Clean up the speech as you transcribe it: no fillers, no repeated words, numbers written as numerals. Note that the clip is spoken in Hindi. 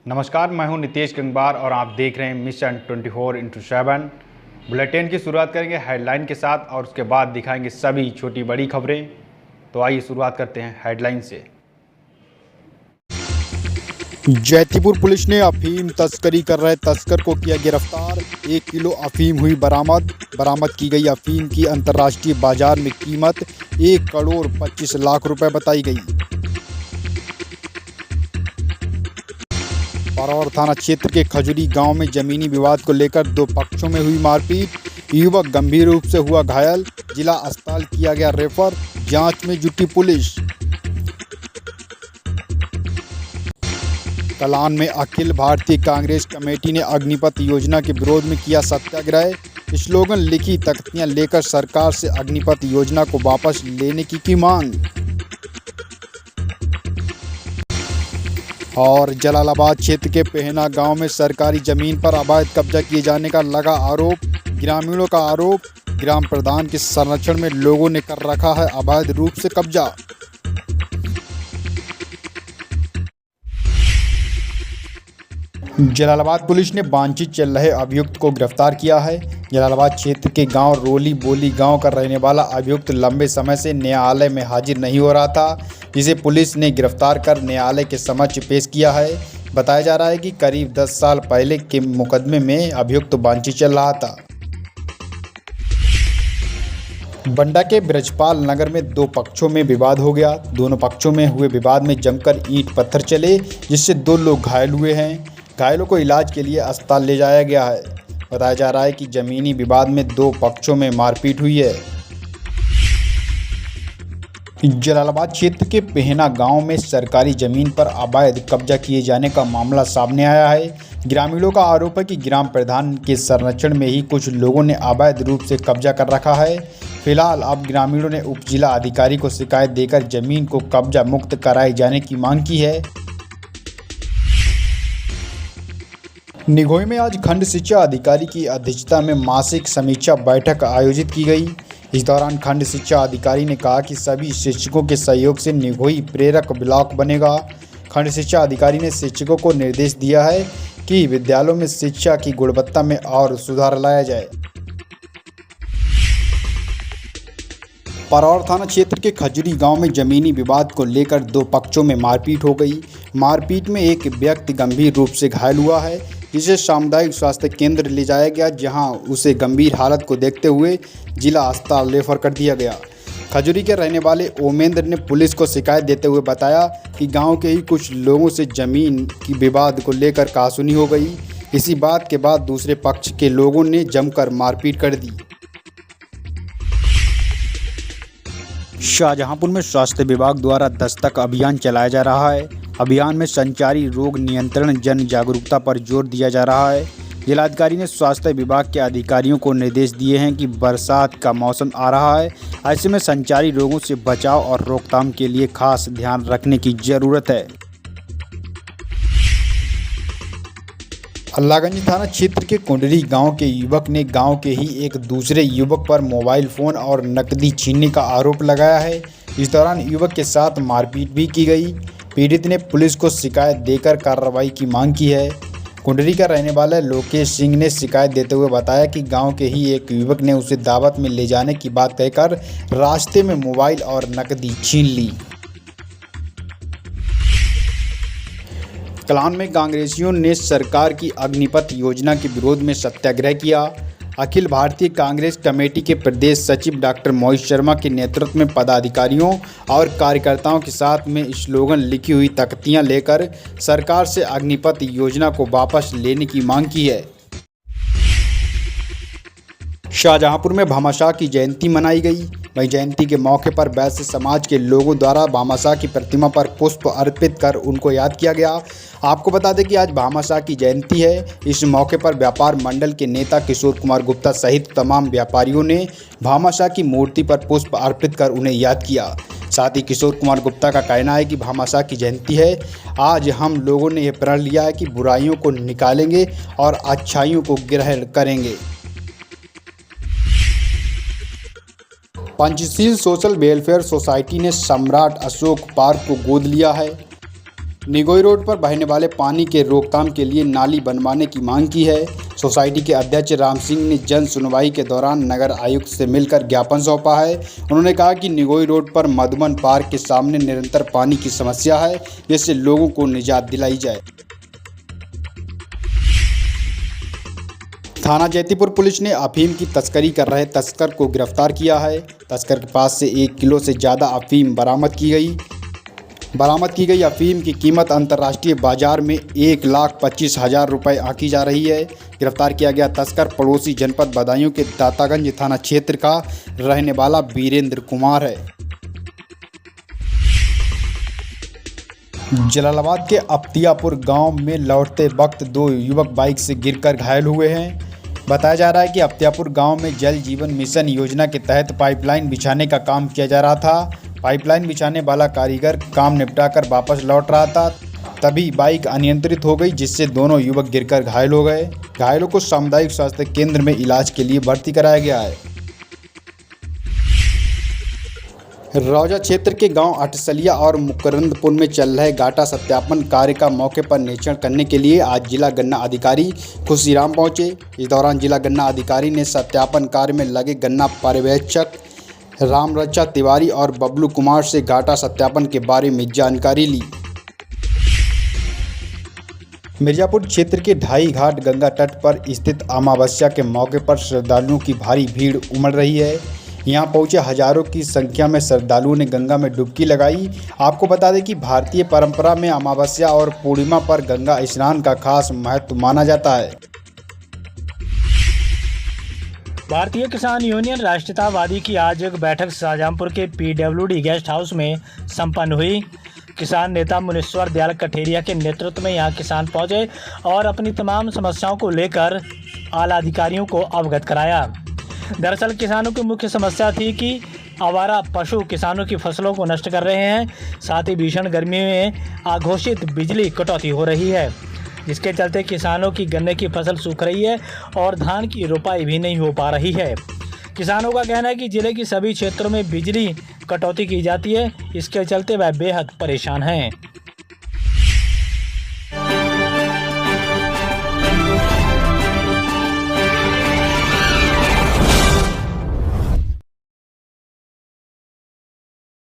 नमस्कार, मैं हूं नितेश गंगवार और आप देख रहे हैं मिशन 24x7। बुलेटिन की शुरुआत करेंगे हेडलाइन के साथ और उसके बाद दिखाएंगे सभी छोटी बड़ी खबरें। तो आइए शुरुआत करते हैं हेडलाइन से। जैतीपुर पुलिस ने अफीम तस्करी कर रहे तस्कर को किया गिरफ्तार। 1 किलो अफीम हुई बरामद की गई अफीम की अंतर्राष्ट्रीय बाजार में कीमत 1 करोड़ 25 लाख रुपए बताई गई। परौर थाना क्षेत्र के खजुरी गांव में जमीनी विवाद को लेकर 2 पक्षों में हुई मारपीट। युवक गंभीर रूप से हुआ घायल, जिला अस्पताल किया गया रेफर। जांच में जुटी पुलिस। कलान में अखिल भारतीय कांग्रेस कमेटी ने अग्निपथ योजना के विरोध में किया सत्याग्रह। स्लोगन लिखी तख्तियां लेकर सरकार से अग्निपथ योजना को वापस लेने की मांग। और जलालाबाद क्षेत्र के पेहना गांव में सरकारी जमीन पर अवैध कब्जा किए जाने का लगा आरोप। ग्रामीणों का आरोप, ग्राम प्रधान के संरक्षण में लोगों ने कर रखा है अवैध रूप से कब्जा। जलालाबाद पुलिस ने वांछित चल रहे अभियुक्त को गिरफ्तार किया है। जलालाबाद क्षेत्र के गांव रोली बोली गांव का रहने वाला अभियुक्त लंबे समय से न्यायालय में हाजिर नहीं हो रहा था, जिसे पुलिस ने गिरफ्तार कर न्यायालय के समक्ष पेश किया है। बताया जा रहा है कि करीब 10 साल पहले के मुकदमे में अभियुक्त वांछित चल रहा था। बंडा के ब्रजपाल नगर में 2 पक्षों में विवाद हो गया। दोनों पक्षों में हुए विवाद में जमकर ईंट पत्थर चले, जिससे 2 लोग घायल हुए हैं। घायलों को इलाज के लिए अस्पताल ले जाया गया है। बताया जा रहा है कि जमीनी विवाद में 2 पक्षों में मारपीट हुई है। जलालाबाद क्षेत्र के पेहना गांव में सरकारी जमीन पर अवैध कब्जा किए जाने का मामला सामने आया है। ग्रामीणों का आरोप है कि ग्राम प्रधान के संरक्षण में ही कुछ लोगों ने अवैध रूप से कब्जा कर रखा है। फिलहाल अब ग्रामीणों ने उप जिला अधिकारी को शिकायत देकर जमीन को कब्जा मुक्त कराए जाने की मांग की है। निगोई में आज खंड शिक्षा अधिकारी की अध्यक्षता में मासिक समीक्षा बैठक आयोजित की गई। इस दौरान खंड शिक्षा अधिकारी ने कहा कि सभी शिक्षकों के सहयोग से निगोई प्रेरक ब्लॉक बनेगा। खंड शिक्षा अधिकारी ने शिक्षकों को निर्देश दिया है कि विद्यालयों में शिक्षा की गुणवत्ता में और सुधार लाया जाए। परौर थाना क्षेत्र के खजुरी गांव में जमीनी विवाद को लेकर 2 पक्षों में मारपीट हो गई। मारपीट में एक व्यक्ति गंभीर रूप से घायल हुआ है, जिसे सामुदायिक स्वास्थ्य केंद्र ले जाया गया, जहां उसे गंभीर हालत को देखते हुए जिला अस्पताल रेफर कर दिया गया। खजुरी के रहने वाले ओमेंद्र ने पुलिस को शिकायत देते हुए बताया कि गांव के ही कुछ लोगों से जमीन की विवाद को लेकर कहासुनी हो गई। इसी बात के बाद दूसरे पक्ष के लोगों ने जमकर मारपीट कर दी। शाहजहांपुर में स्वास्थ्य विभाग द्वारा दस्तक अभियान चलाया जा रहा है। अभियान में संचारी रोग नियंत्रण जन जागरूकता पर जोर दिया जा रहा है। जिलाधिकारी ने स्वास्थ्य विभाग के अधिकारियों को निर्देश दिए हैं कि बरसात का मौसम आ रहा है, ऐसे में संचारी रोगों से बचाव और रोकथाम के लिए खास ध्यान रखने की जरूरत है। अल्लाहगंज थाना क्षेत्र के कुंडली गांव के युवक ने गांव के ही एक दूसरे युवक पर मोबाइल फ़ोन और नकदी छीनने का आरोप लगाया है। इस दौरान युवक के साथ मारपीट भी की गई। पीड़ित ने पुलिस को शिकायत देकर कार्रवाई की मांग की है। कुंडली का रहने वाला लोकेश सिंह ने शिकायत देते हुए बताया कि गांव के ही एक युवक ने उसे दावत में ले जाने की बात कहकर रास्ते में मोबाइल और नकदी छीन ली। कलान में कांग्रेसियों ने सरकार की अग्निपथ योजना के विरोध में सत्याग्रह किया। अखिल भारतीय कांग्रेस कमेटी के प्रदेश सचिव डॉक्टर मोहित शर्मा के नेतृत्व में पदाधिकारियों और कार्यकर्ताओं के साथ में स्लोगन लिखी हुई तख्तियां लेकर सरकार से अग्निपथ योजना को वापस लेने की मांग की है। शाहजहांपुर में भामाशाह की जयंती मनाई गई। वहीं जयंती के मौके पर वैश्य समाज के लोगों द्वारा भामाशाह की प्रतिमा पर पुष्प अर्पित कर उनको याद किया गया। आपको बता दें कि आज भामाशाह की जयंती है। इस मौके पर व्यापार मंडल के नेता किशोर कुमार गुप्ता सहित तमाम व्यापारियों ने भामाशाह की मूर्ति पर पुष्प अर्पित कर उन्हें याद किया। साथ ही किशोर कुमार गुप्ता का कहना है कि भामाशाह की जयंती है। आज हम लोगों ने यह प्रण लिया है कि बुराइयों को निकालेंगे और अच्छाइयों को ग्रहण करेंगे। पंचशील सोशल वेलफेयर सोसाइटी ने सम्राट अशोक पार्क को गोद लिया है। निगोई रोड पर बहने वाले पानी के रोकथाम के लिए नाली बनवाने की मांग की है। सोसाइटी के अध्यक्ष राम सिंह ने जन सुनवाई के दौरान नगर आयुक्त से मिलकर ज्ञापन सौंपा है। उन्होंने कहा कि निगोई रोड पर मधुबन पार्क के सामने निरंतर पानी की समस्या है, जिससे लोगों को निजात दिलाई जाए। थाना जैतीपुर पुलिस ने अफीम की तस्करी कर रहे तस्कर को गिरफ्तार किया है। तस्कर के पास से 1 किलो से ज़्यादा अफीम बरामद की गई अफीम की कीमत अंतर्राष्ट्रीय बाजार में 1,25,000 रुपये आंकी जा रही है। गिरफ्तार किया गया तस्कर पड़ोसी जनपद बदायूं के दातागंज थाना क्षेत्र का रहने वाला वीरेंद्र कुमार है। जलालाबाद के अफ्तियापुर गांव में लौटते वक्त 2 युवक बाइक से गिरकर घायल हुए हैं। बताया जा रहा है कि अफ्तियापुर गांव में जल जीवन मिशन योजना के तहत पाइपलाइन बिछाने का काम किया जा रहा था। पाइपलाइन बिछाने वाला कारीगर काम निपटाकर वापस लौट रहा था, तभी बाइक अनियंत्रित हो गई, जिससे दोनों युवक गिरकर घायल हो गए। घायलों को सामुदायिक स्वास्थ्य केंद्र में इलाज के लिए भर्ती कराया गया है। रौजा क्षेत्र के गांव अटसलिया और मुकरंदपुर में चल रहे गाटा सत्यापन कार्य का मौके पर निरीक्षण करने के लिए आज जिला गन्ना अधिकारी खुशीराम पहुंचे। इस दौरान जिला गन्ना अधिकारी ने सत्यापन कार्य में लगे गन्ना पर्यवेक्षक रामरक्षा तिवारी और बबलू कुमार से घाटा सत्यापन के बारे में जानकारी ली। मिर्जापुर क्षेत्र के ढाई घाट गंगा तट पर स्थित अमावस्या के मौके पर श्रद्धालुओं की भारी भीड़ उमड़ रही है। यहां पहुंचे हजारों की संख्या में श्रद्धालुओं ने गंगा में डुबकी लगाई। आपको बता दें कि भारतीय परंपरा में अमावस्या और पूर्णिमा पर गंगा स्नान का खास महत्व माना जाता है। भारतीय किसान यूनियन राष्ट्रीयतावादी की आज एक बैठक शाहजहांपुर के PWD गेस्ट हाउस में संपन्न हुई। किसान नेता मुनीश्वर दयाल कठेरिया के नेतृत्व में यहां किसान पहुंचे और अपनी तमाम समस्याओं को लेकर आला अधिकारियों को अवगत कराया। दरअसल किसानों की मुख्य समस्या थी कि आवारा पशु किसानों की फसलों को नष्ट कर रहे हैं, साथ ही भीषण गर्मी में अघोषित बिजली कटौती हो रही है, जिसके चलते किसानों की गन्ने की फसल सूख रही है और धान की रोपाई भी नहीं हो पा रही है। किसानों का कहना है कि जिले की सभी क्षेत्रों में बिजली कटौती की जाती है, इसके चलते वह बेहद परेशान हैं।